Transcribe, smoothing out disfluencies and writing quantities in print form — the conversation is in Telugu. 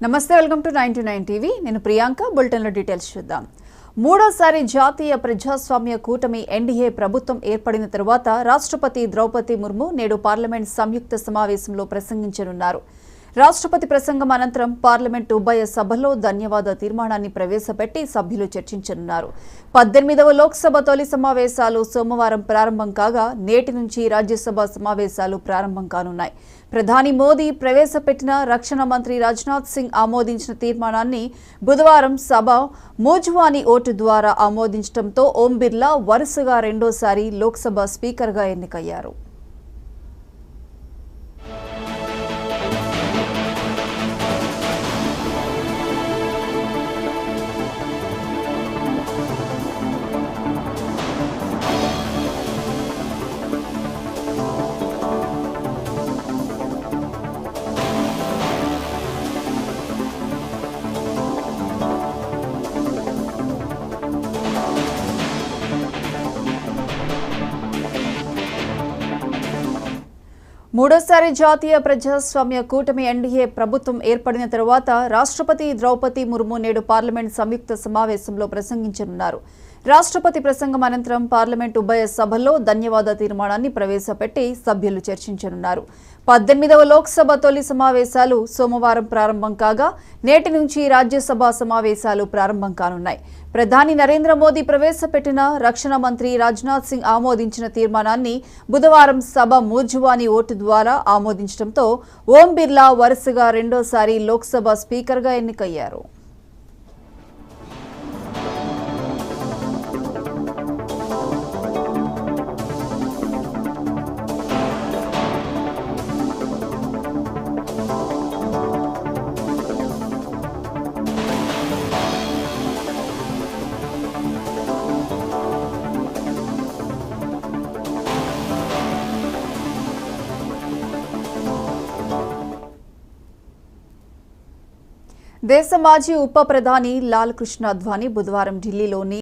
నమస్తే, వెల్కమ్ టు 929 టీవీ. నేను ప్రియాంక. బులెటిన్లో డీటెయిల్స్ చూద్దాం. మూడోసారి జాతీయ ప్రజాస్వామ్య కూటమి ఎన్డీఏ ప్రభుత్వం ఏర్పడిన తరువాత రాష్ట్రపతి ద్రౌపది ముర్ము నేడు పార్లమెంట్ సంయుక్త సమావేశంలో ప్రసంగించనున్నారు. రాష్ట్రపతి ప్రసంగం అనంతరం పార్లమెంటు ఉభయ సభలో ధన్యవాద తీర్మానాన్ని ప్రవేశపెట్టి సభ్యులు చర్చించనున్నారు. 18వ లోక్సభ తొలి సమావేశాలు సోమవారం ప్రారంభం కాగా నేటి నుంచి రాజ్యసభ సమావేశాలు ప్రారంభం కానున్నాయి. ప్రధాని మోదీ ప్రవేశపెట్టిన రక్షణ మంత్రి రాజ్నాథ్ సింగ్ ఆమోదించిన తీర్మానాన్ని బుధవారం సభ మూజువానీ ఓటు ద్వారా ఆమోదించడంతో ఓం బిర్లా వరుసగా రెండోసారి లోక్సభ స్పీకర్గా ఎన్నికయ్యారు. మూడోసారి జాతీయ ప్రజాస్వామ్య కూటమి ఎన్డీఏ ప్రభుత్వం ఏర్పడిన తరువాత రాష్ట్రపతి ద్రౌపది ముర్ము నేడు పార్లమెంట్ సంయుక్త సమావేశంలో ప్రసంగించనున్నారు. రాష్ట్రపతి ప్రసంగం అనంతరం పార్లమెంట్ ఉభయ సభల్లో ధన్యవాద తీర్మానాన్ని ప్రవేశపెట్టి సభ్యులు చర్చించనున్నారు. 18వ లోక్సభ తొలి సమావేశాలు సోమవారం ప్రారంభం కాగా నేటి నుంచి రాజ్యసభ సమావేశాలు ప్రారంభం కానున్నాయి. ప్రధాని నరేంద్ర మోదీ ప్రవేశపెట్టిన రక్షణ మంత్రి రాజ్నాథ్ సింగ్ ఆమోదించిన తీర్మానాన్ని బుధవారం సభ మూజువానీ ఓటు ద్వారా ఆమోదించడంతో ఓం బిర్లా వరుసగా రెండోసారి లోక్సభ స్పీకర్గా ఎన్నికయ్యారు. దేశ మాజీ ఉప ప్రధాని లాల్ కృష్ణ అద్వానీ బుధవారం ఢిల్లీలోని